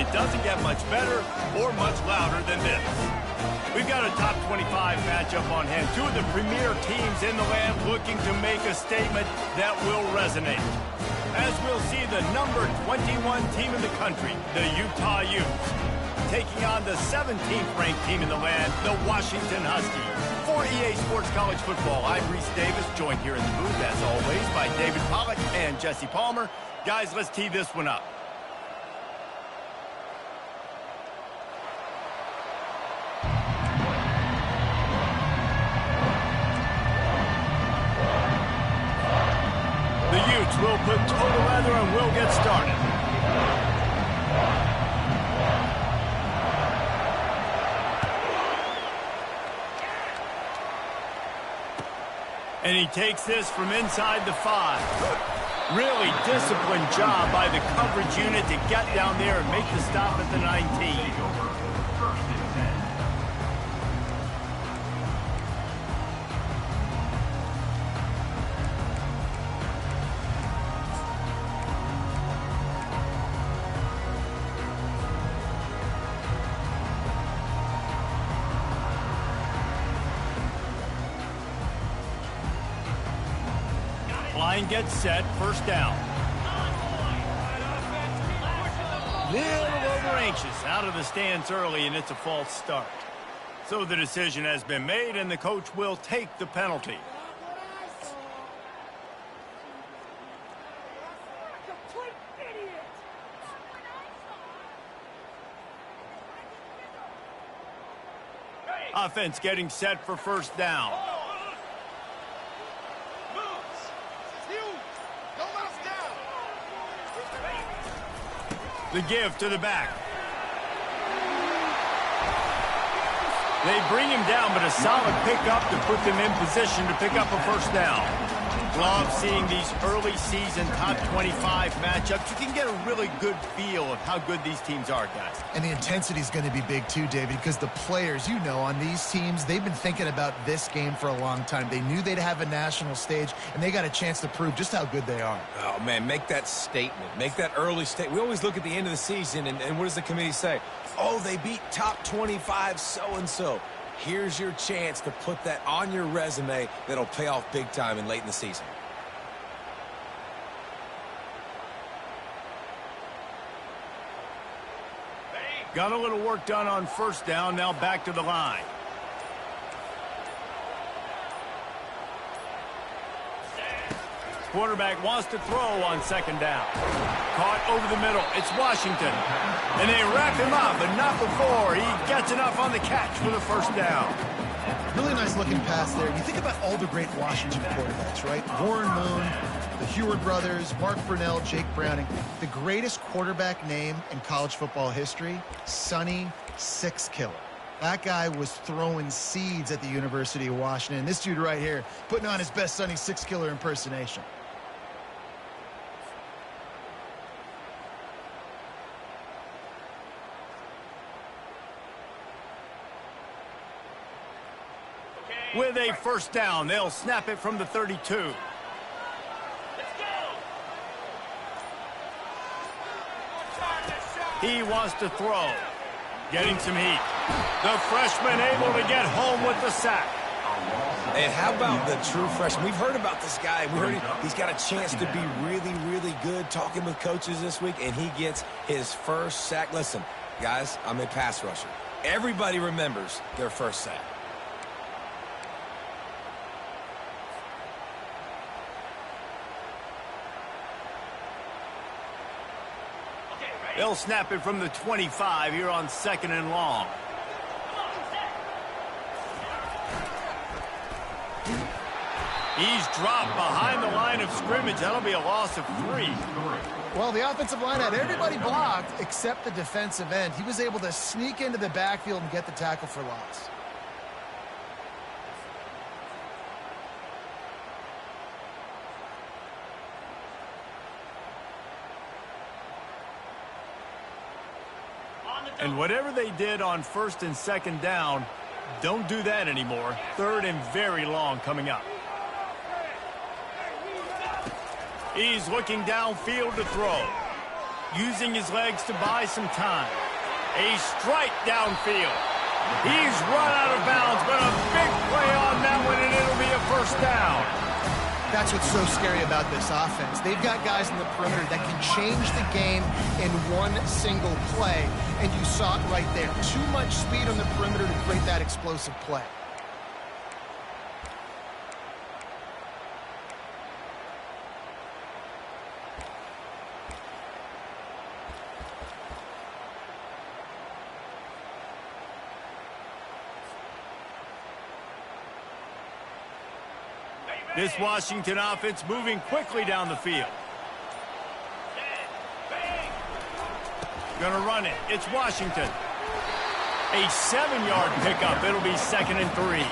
it doesn't get much better or much louder than this. We've got a top 25 matchup on hand. Two of the premier teams in the land looking to make a statement that will resonate. As we'll see the number 21 team in the country, the Utah Utes, taking on the 17th ranked team in the land, the Washington Huskies. For EA Sports College Football, I'm Reese Davis, joined here in the booth, as always, by David Pollack and Jesse Palmer. Guys, let's tee this one up. The Utes will put total leather and will get started. And he takes this from inside the 5. Really disciplined job by the coverage unit to get down there and make the stop at the 19. Line gets set, first down. Little over anxious, out of the stance early, and it's a false start. So the decision has been made, and the coach will take the penalty. Offense getting set for first down. The give to the back. They bring him down, but a solid pickup to put them in position to pick up a first down. Love seeing these early season top 25 matchups. You can get a really good feel of how good these teams are, guys. And the intensity is going to be big too, David, because the players, you know, on these teams, they've been thinking about this game for a long time. They knew they'd have a national stage, and they got a chance to prove just how good they are. Oh, man, make that statement. Make that early statement. We always look at the end of the season, and what does the committee say? Oh, they beat top 25 so-and-so. Here's your chance to put that on your resume that'll pay off big time and late in the season. Got a little work done on first down, now back to the line. Quarterback wants to throw on second down. Caught over the middle. It's Washington. And they wrap him up, but not before he gets enough on the catch for the first down. Really nice looking pass there. You think about all the great Washington quarterbacks, right? Warren Moon, the Heward brothers, Mark Brunell, Jake Browning. The greatest quarterback name in college football history, Sonny Six Killer. That guy was throwing seeds at the University of Washington. This dude right here putting on his best Sonny Six Killer impersonation. With a first down, they'll snap it from the 32. He wants to throw. Getting some heat. The freshman able to get home with the sack. And how about the true freshman? We've heard about this guy. We heard he's got a chance to be really, really good. Talking with coaches this week, and he gets his first sack. Listen, guys, I'm a pass rusher. Everybody remembers their first sack. They'll snap it from the 25 here on second and long. He's dropped behind the line of scrimmage. That'll be a loss of 3. Well, the offensive line had everybody blocked except the defensive end. He was able to sneak into the backfield and get the tackle for loss. And whatever they did on first and second down, don't do that anymore. Third and very long coming up. He's looking downfield to throw. using his legs to buy some time. A strike downfield. He's run out of bounds, but a big play on that one, and it'll be a first down. That's what's so scary about this offense. They've got guys in the perimeter that can change the game in one single play, and you saw it right there. Too much speed on the perimeter to create that explosive play. This Washington offense moving quickly down the field. Gonna run it. It's Washington. A 7-yard pickup. It'll be 2nd and 3.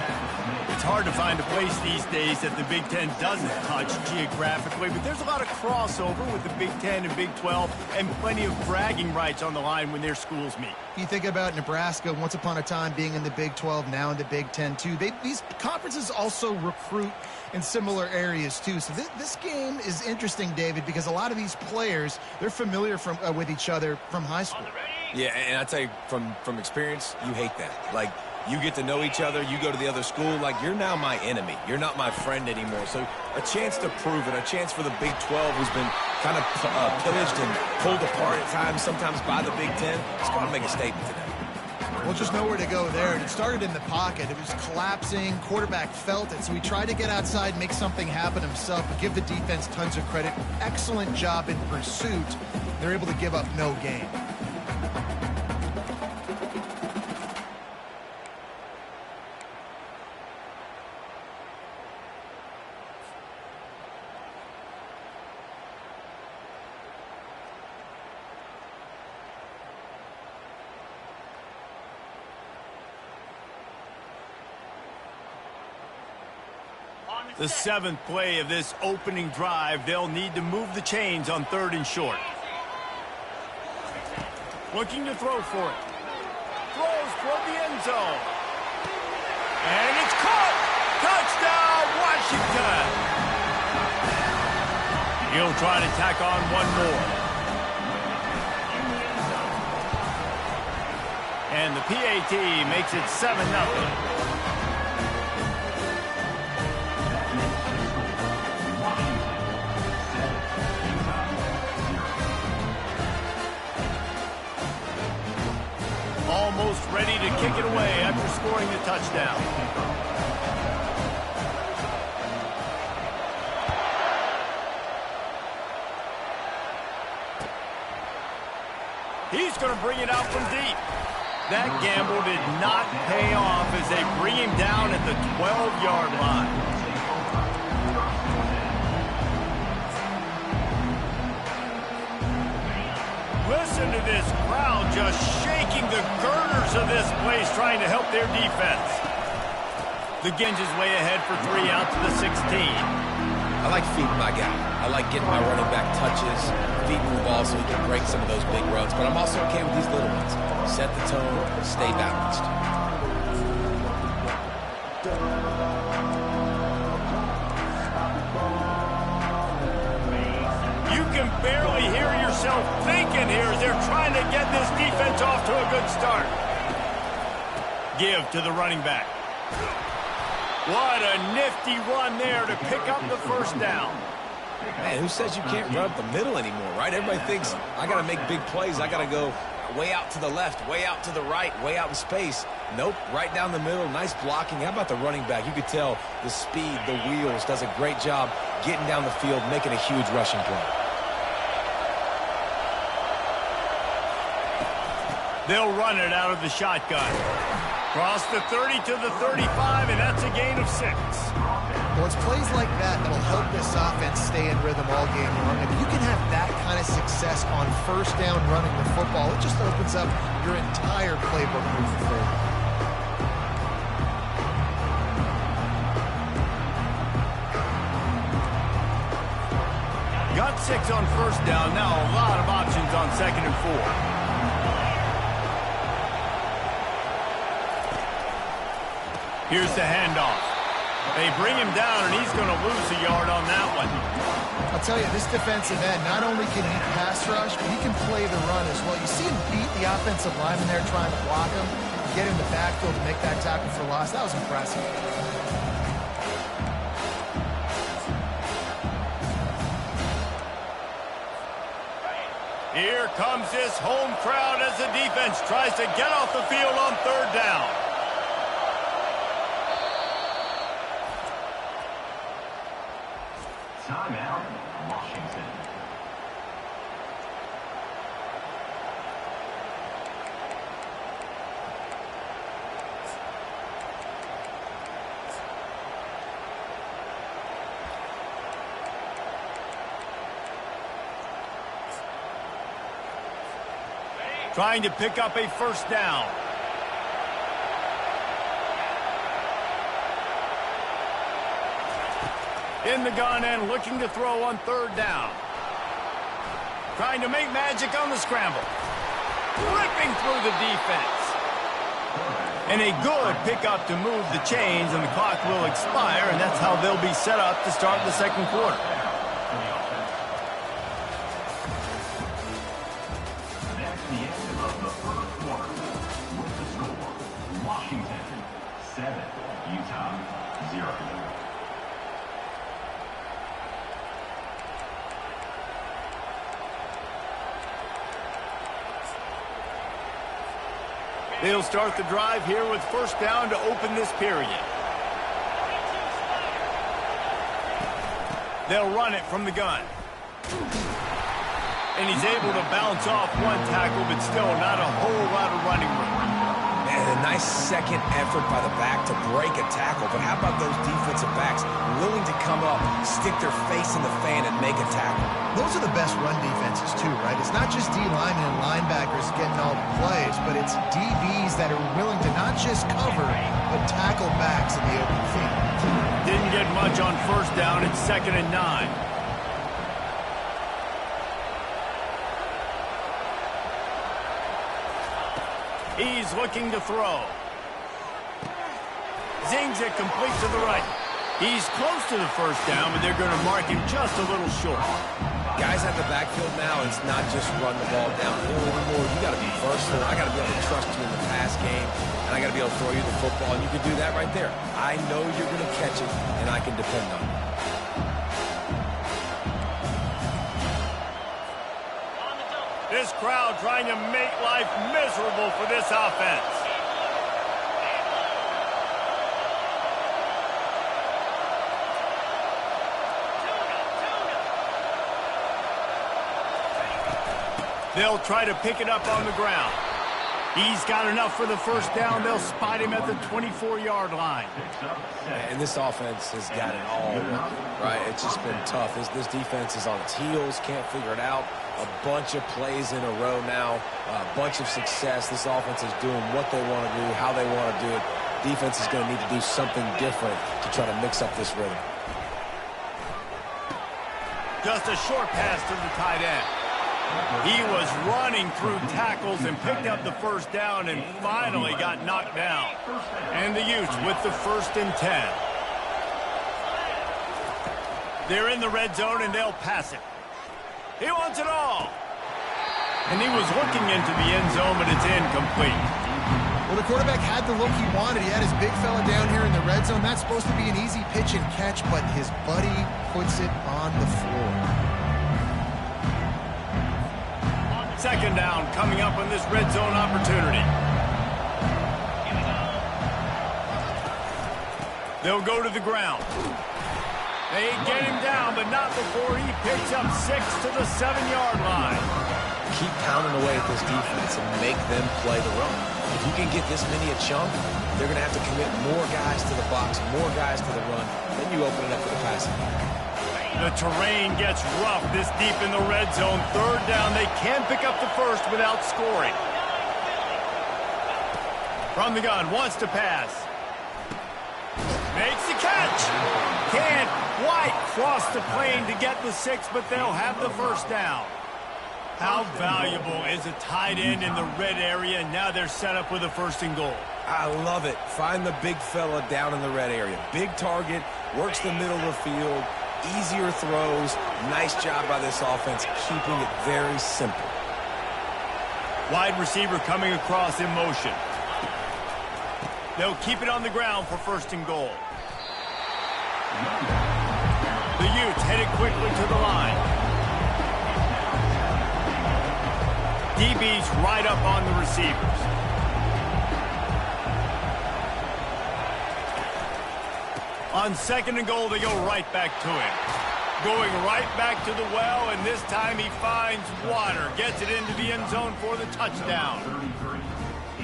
It's hard to find a place these days that the Big Ten doesn't touch geographically, but there's a lot of crossover with the Big Ten and Big 12 and plenty of bragging rights on the line when their schools meet. You think about Nebraska once upon a time being in the Big 12, now in the Big 10 too. These conferences also recruit in similar areas too. So this game is interesting, David, because a lot of these players, they're familiar with each other from high school. Yeah, and I tell you, from experience, you hate that. Like, you get to know each other, you go to the other school, like, you're now my enemy. You're not my friend anymore. So a chance to prove it, a chance for the Big 12, who's been kind of pillaged and pulled apart at times, sometimes by the Big 10. Let's go and make a statement today. Well, just nowhere to go there. And it started in the pocket. It was collapsing. Quarterback felt it. So he tried to get outside, make something happen himself, but give the defense tons of credit. Excellent job in pursuit. They're able to give up no gain. The 7th play of this opening drive, they'll need to move the chains on 3rd and short. Looking to throw for it. Throws toward the end zone. And it's caught! Touchdown, Washington! He'll try to tack on one more. And the PAT makes it 7-0. Almost ready to kick it away after scoring the touchdown. He's going to bring it out from deep. That gamble did not pay off as they bring him down at the 12-yard line. Listen to this crowd just shaking the girders of this place, trying to help their defense. The Ginge is way ahead for 3 out to the 16. I like feeding my guy. I like getting my running back touches, feeding the ball so he can break some of those big runs. But I'm also okay with these little ones. Set the tone, stay balanced. You can barely hear yourself thinking here as they're trying to get this defense off to a good start. Give to the running back. What a nifty run there to pick up the first down. Man, who says you can't run up the middle anymore, right? Everybody thinks, I got to make big plays. I got to go way out to the left, way out to the right, way out in space. Nope, right down the middle, nice blocking. How about the running back? You could tell the speed, the wheels, does a great job getting down the field, making a huge rushing play. They'll run it out of the shotgun. Cross the 30 to the 35, and that's a gain of 6. Well, it's plays like that that'll help this offense stay in rhythm all game long. If you can have that kind of success on first down running the football, it just opens up your entire playbook moving forward. Got 6 on first down. Now a lot of options on 2nd and 4. Here's the handoff. They bring him down, and he's going to lose a yard on that one. I'll tell you, this defensive end, not only can he pass rush, but he can play the run as well. You see him beat the offensive lineman there trying to block him, get in the backfield to make that tackle for loss. That was impressive. Here comes this home crowd as the defense tries to get off the field on third down. Timeout, Washington. Trying to pick up a first down. In the gun and looking to throw on third down. Trying to make magic on the scramble. Ripping through the defense. And a good pickup to move the chains, and the clock will expire, and that's how they'll be set up to start the second quarter. That's the end of the first quarter. With the score, Washington 7, Utah 0. They'll start the drive here with first down to open this period. They'll run it from the gun. And he's able to bounce off one tackle, but still not a whole lot of running room. And a nice second effort by the back to break a tackle. But how about those defensive backs willing to come up, stick their face in the fan, and make a tackle? Those are the best run defenses too, right? It's not just D-linemen and linebackers getting all the plays, but it's DBs that are willing to not just cover, but tackle backs in the open field. Didn't get much on first down. It's 2nd and 9. He's looking to throw. Zings it complete to the right. He's close to the first down, but they're going to mark him just a little short. Guys at the backfield now, it's not just run the ball downhill anymore. You got to be versatile. I got to be able to trust you in the pass game, and I got to be able to throw you the football, and you can do that right there. I know you're going to catch it, and I can depend on it. This crowd trying to make life miserable for this offense. They'll try to pick it up on the ground. He's got enough for the first down. They'll spot him at the 24-yard line. And this offense has got it all, right? It's just been tough. This defense is on its heels, can't figure it out. A bunch of plays in a row now, a bunch of success. This offense is doing what they want to do, how they want to do it. Defense is going to need to do something different to try to mix up this rhythm. Just a short pass to the tight end. He was running through tackles and picked up the first down and finally got knocked down. And the Utes with the 1st and 10. They're in the red zone and they'll pass it. He wants it all. And he was looking into the end zone, but it's incomplete. Well, the quarterback had the look he wanted. He had his big fella down here in the red zone. That's supposed to be an easy pitch and catch, but his buddy puts it on the floor. 2nd down coming up on this red zone opportunity. They'll go to the ground. They get him down, but not before he picks up 6 to the 7-yard line. Keep pounding away at this defense and make them play the run. If you can get this many a chunk, they're going to have to commit more guys to the box, more guys to the run. Then you open it up for the passing. The terrain gets rough this deep in the red zone. 3rd down, they can pick up the first without scoring. From the gun, wants to pass. Makes the catch. Can't quite cross the plane to get the 6, but they'll have the first down. How valuable is a tight end in the red area? Now they're set up with a 1st and goal. I love it. Find the big fella down in the red area. Big target, works the middle of the field, easier throws. Nice job by this offense, keeping it very simple. Wide receiver coming across in motion. They'll keep it on the ground for 1st and goal. The Utes headed quickly to the line. DB's right up on the receivers. On 2nd and goal, they go right back to him. Going right back to the well, and this time he finds water. Gets it into the end zone for the touchdown.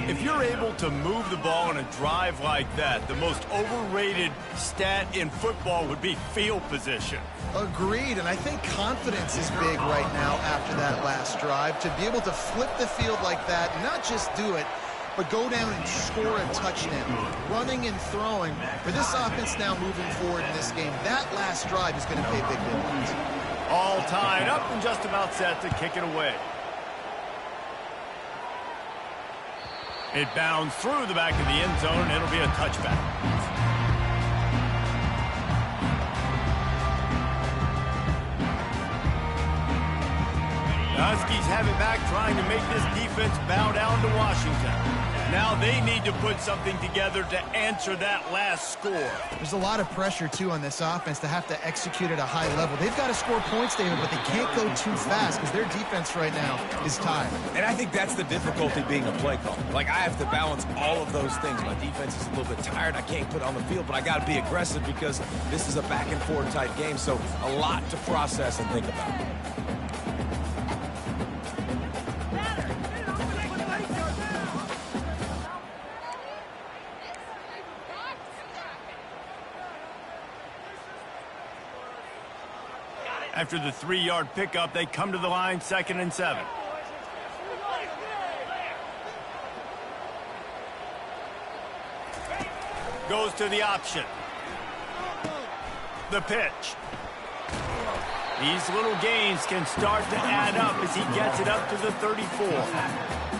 If you're able to move the ball in a drive like that, the most overrated stat in football would be field position. Agreed, and I think confidence is big right now after that last drive. To be able to flip the field like that, not just do it, but go down and score a touchdown. Running and throwing. For this offense now moving forward in this game, that last drive is going to pay big dividends. All tied up and just about set to kick it away. It bounds through the back of the end zone, and it'll be a touchback. The Huskies have it back, trying to make this defense bow down to Washington. Now they need to put something together to answer that last score. There's a lot of pressure, too, on this offense to have to execute at a high level. They've got to score points, David, but they can't go too fast because their defense right now is tired. And I think that's the difficulty being a play caller. Like, I have to balance all of those things. My defense is a little bit tired. I can't put it on the field, but I got to be aggressive because this is a back-and-forth type game, so a lot to process and think about. After the 3-yard pickup, they come to the line, 2nd and 7. Goes to the option. The pitch. These little gains can start to add up as he gets it up to the 34.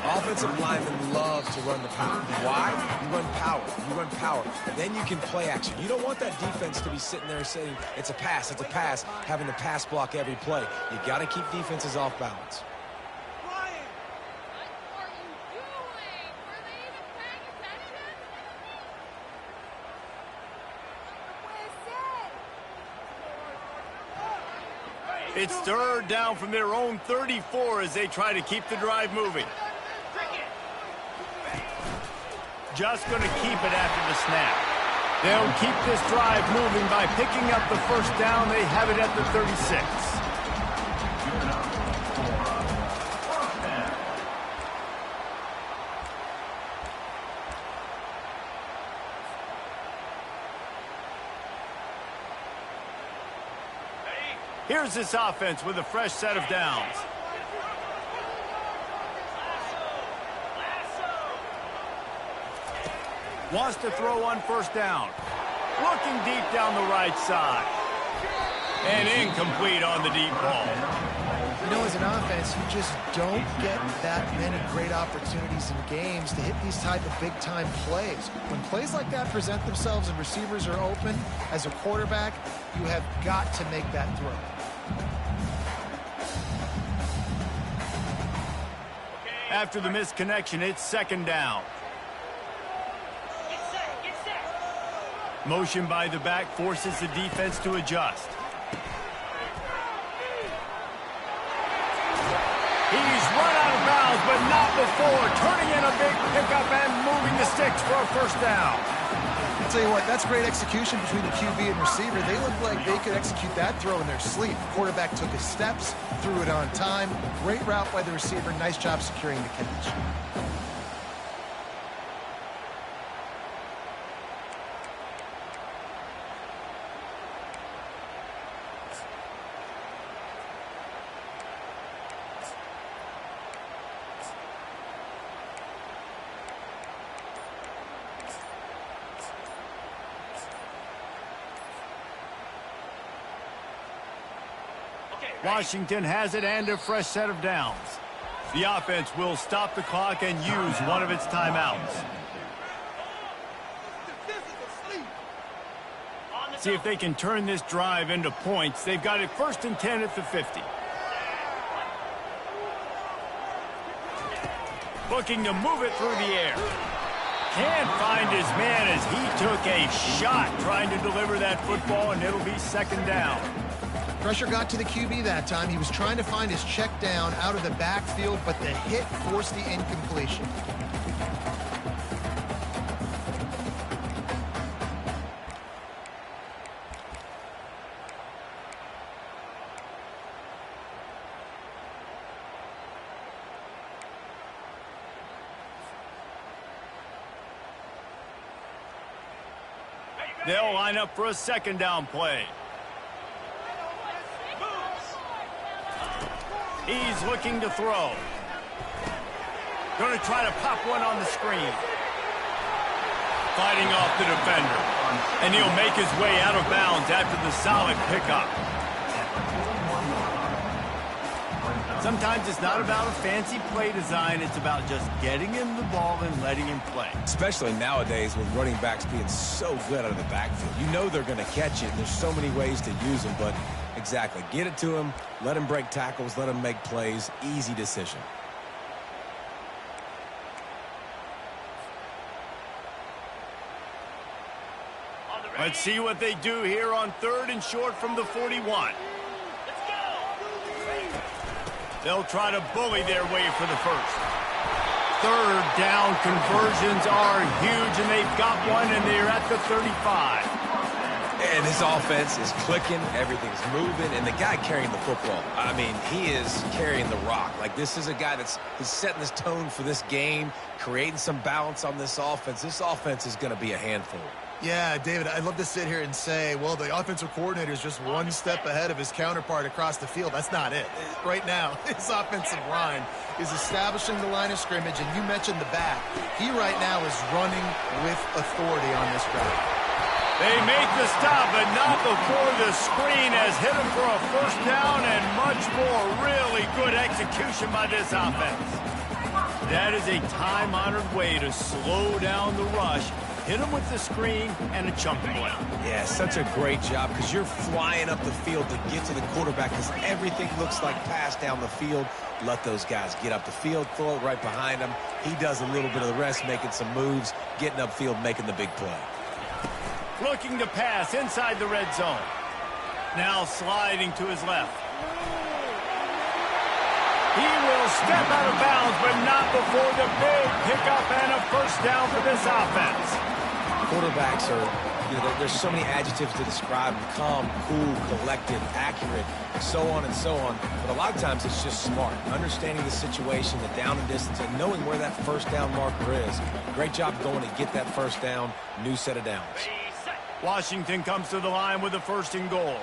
Offensive linemen love to run the power. Why? You run power. You run power. Then you can play action. You don't want that defense to be sitting there saying, it's a pass, having to pass block every play. You got to keep defenses off balance. It's 3rd down from their own 34 as they try to keep the drive moving. Just going to keep it after the snap. They'll keep this drive moving by picking up the 1st down. They have it at the 36. Here's this offense with a fresh set of downs. Wants to throw on 1st down. Looking deep down the right side. And incomplete on the deep ball. You know, as an offense, you just don't get that many great opportunities in games to hit these type of big-time plays. When plays like that present themselves and receivers are open, as a quarterback, you have got to make that throw. After the missed connection, it's 2nd down. Motion by the back forces the defense to adjust. He's run out of bounds, but not before. Turning in a big pickup and moving the sticks for a 1st down. I'll tell you what, that's great execution between the QB and receiver. They look like they could execute that throw in their sleep. The quarterback took his steps, threw it on time. Great route by the receiver. Nice job securing the catch. Washington has it and a fresh set of downs. The offense will stop the clock and use one of its timeouts. see if they can turn this drive into points. They've got it 1st and 10 at the 50. Looking to move it through the air. Can't find his man as he took a shot trying to deliver that football, and it'll be 2nd down. Pressure got to the QB that time. He was trying to find his check down out of the backfield, but the hit forced the incompletion. They'll line up for a 2nd down play. He's looking to throw. Going to try to pop one on the screen. Fighting off the defender. And he'll make his way out of bounds after the solid pickup. Sometimes it's not about a fancy play design. It's about just getting him the ball and letting him play. Especially nowadays with running backs being so good out of the backfield. You know they're going to catch it. There's so many ways to use them, but exactly. Get it to him, let him break tackles, let him make plays. Easy decision. Let's see what they do here on 3rd and short from the 41. They'll try to bully their way for the 1st. 3rd down conversions are huge, and they've got one, and they're at the 35. And his offense is clicking, everything's moving, and the guy carrying the football, I mean, he is carrying the rock. Like, this is a guy that's setting this tone for this game, creating some balance on this offense. This offense is going to be a handful. Yeah, David, I'd love to sit here and say, well, the offensive coordinator is just one step ahead of his counterpart across the field. That's not it. Right now, his offensive line is establishing the line of scrimmage, and you mentioned the back. He right now is running with authority on this drive. They make the stop, but not before the screen has hit him for a 1st down and much more. Really good execution by this offense. That is a time-honored way to slow down the rush. Hit him with the screen and a chunk play. Yeah, such a great job because you're flying up the field to get to the quarterback because everything looks like pass down the field. Let those guys get up the field, throw it right behind him. He does a little bit of the rest, making some moves, getting upfield, making the big play. Looking to pass inside the red zone. Now sliding to his left. He will step out of bounds, but not before the big pickup and a 1st down for this offense. Quarterbacks are, you know, there's so many adjectives to describe them: calm, cool, collected, accurate, so on and so on. But a lot of times it's just smart, understanding the situation, the down and distance, and knowing where that 1st down marker is. Great job going to get that 1st down, new set of downs. Washington comes to the line with a 1st and goal.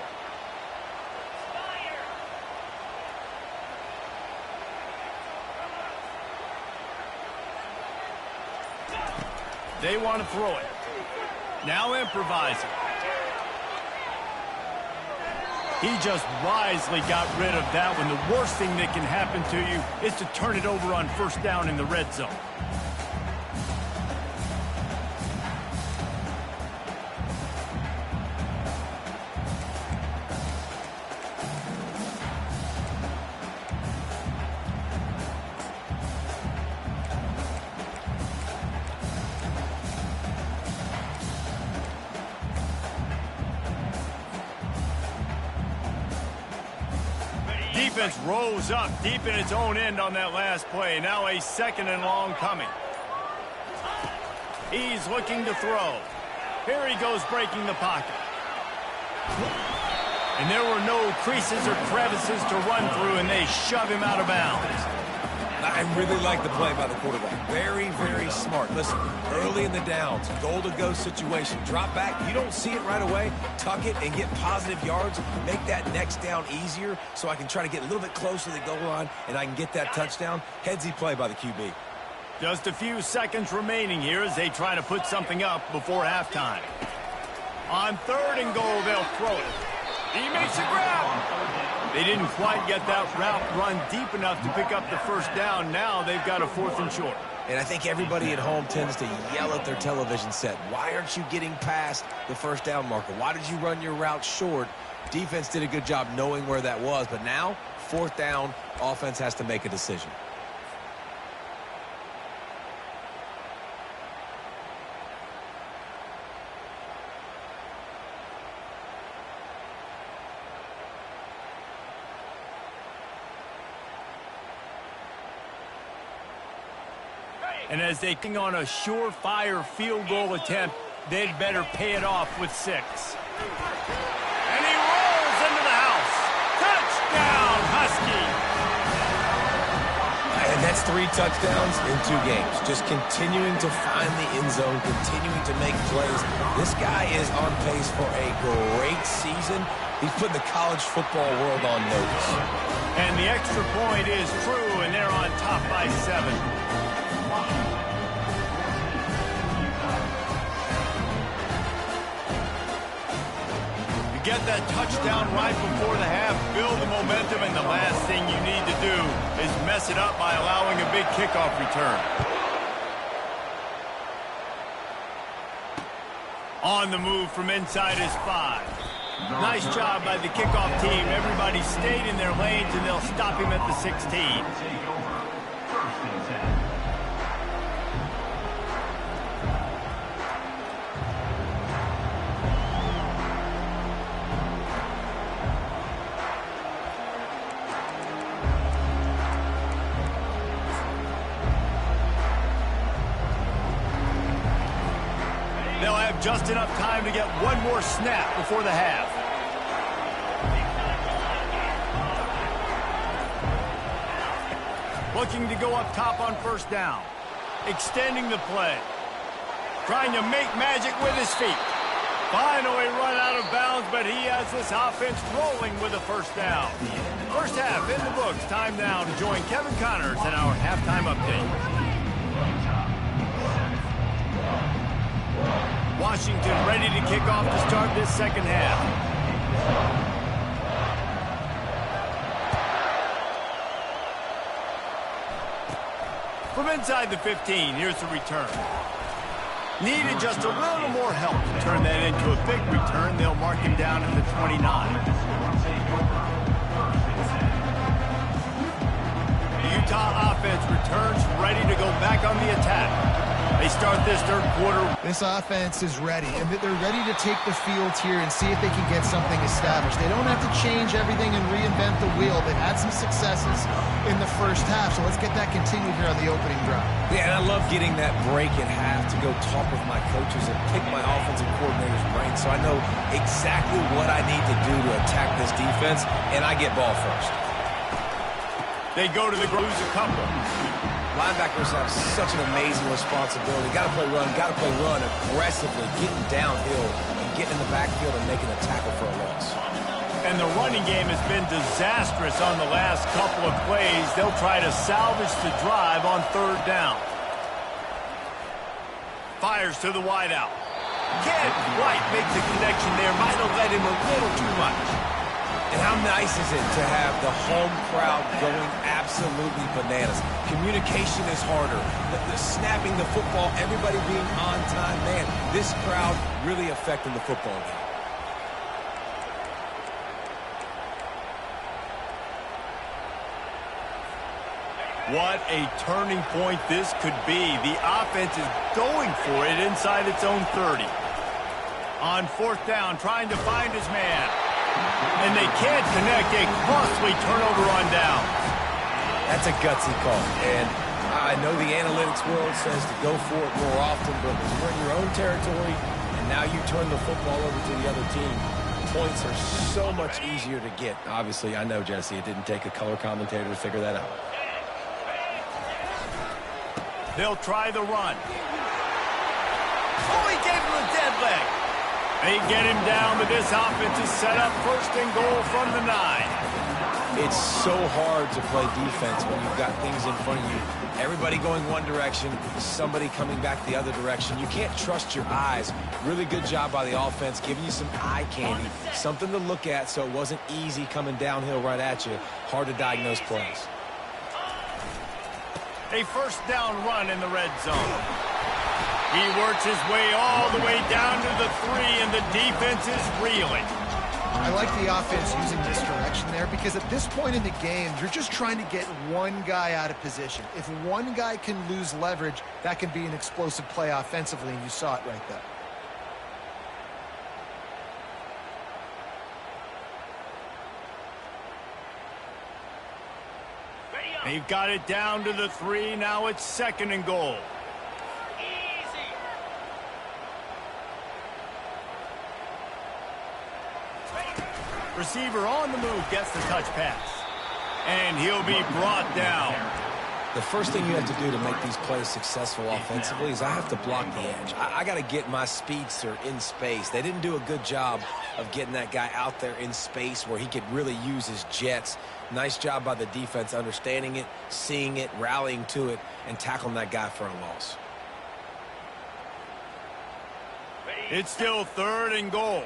They want to throw it. Now improvising. He just wisely got rid of that one. The worst thing that can happen to you is to turn it over on 1st down in the red zone. Defense rose up deep in its own end on that last play. Now a 2nd and long coming. He's looking to throw. Here he goes breaking the pocket. And there were no creases or crevices to run through, and they shove him out of bounds. I really like the play by the quarterback. Very, very smart. Listen, early in the downs, goal-to-go situation. Drop back. You don't see it right away. Tuck it and get positive yards. Make that next down easier so I can try to get a little bit closer to the goal line and I can get that touchdown. Headsy play by the QB. Just a few seconds remaining here as they try to put something up before halftime. On 3rd and goal, they'll throw it. He makes a grab. They didn't quite get that route run deep enough to pick up the first down. Now they've got a 4th and short. And I think everybody at home tends to yell at their television set. Why aren't you getting past the first down marker? Why did you run your route short? Defense did a good job knowing where that was. But now, 4th down, offense has to make a decision. And as they king on a surefire field goal attempt, they'd better pay it off with 6. And he rolls into the house. Touchdown, Husky. And that's 3 touchdowns in 2 games. Just continuing to find the end zone, continuing to make plays. This guy is on pace for a great season. He's putting the college football world on notice. And the extra point is true, and they're on top by 7. Get that touchdown right before the half, build the momentum, and the last thing you need to do is mess it up by allowing a big kickoff return. On the move from inside his 5. Nice job by the kickoff team. Everybody stayed in their lanes, and they'll stop him at the 16. They'll have just enough time to get one more snap before the half. Looking to go up top on 1st down. Extending the play. Trying to make magic with his feet. Finally run out of bounds, but he has this offense rolling with a 1st down. First half in the books. Time now to join Kevin Connors in our halftime update. Washington ready to kick off to start this second half. From inside the 15, here's the return. Needed just a little more help to turn that into a big return. They'll mark him down at the 29. The Utah offense returns ready to go back on the attack. They start this 3rd quarter. This offense is ready, and they're ready to take the field here and see if they can get something established. They don't have to change everything and reinvent the wheel. They've had some successes in the first half, so let's get that continued here on the opening drive. Yeah, and I love getting that break at half to go talk with my coaches and pick my offensive coordinator's brain so I know exactly what I need to do to attack this defense, and I get ball first. They go to the lose a couple. Linebackers have such an amazing responsibility. Got to play run aggressively, getting downhill and getting in the backfield and making a tackle for a loss. And the running game has been disastrous on the last couple of plays. They'll try to salvage the drive on 3rd down. Fires to the wideout. Can't quite make the connection there. Might have led him a little too much. And how nice is it to have the home crowd going absolutely bananas? Communication is harder. The snapping the football, everybody being on time. Man, this crowd really affecting the football game. What a turning point this could be. The offense is going for it inside its own 30. On 4th down, trying to find his man. And they can't connect. A costly turnover on down. That's a gutsy call. And I know the analytics world says to go for it more often, but when you're in your own territory and now you turn the football over to the other team, points are so much easier to get. Obviously, I know, Jesse, it didn't take a color commentator to figure that out. They'll try the run. Oh, he gave him a dead leg. They get him down, but this offense is set up 1st and goal from the 9. It's so hard to play defense when you've got things in front of you. Everybody going one direction, somebody coming back the other direction. You can't trust your eyes. Really good job by the offense, giving you some eye candy, something to look at so it wasn't easy coming downhill right at you. Hard to diagnose plays. A first down run in the red zone. He works his way all the way down to the 3, and the defense is reeling. I like the offense using misdirection there because at this point in the game, you're just trying to get one guy out of position. If one guy can lose leverage, that can be an explosive play offensively, and you saw it right there. They've got it down to the 3. Now it's 2nd and goal. Receiver on the move gets the touch pass. And he'll be brought down. The first thing you have to do to make these plays successful offensively is I have to block the edge. I got to get my speedster in space. They didn't do a good job of getting that guy out there in space where he could really use his jets. Nice job by the defense understanding it, seeing it, rallying to it, and tackling that guy for a loss. It's still 3rd and goal.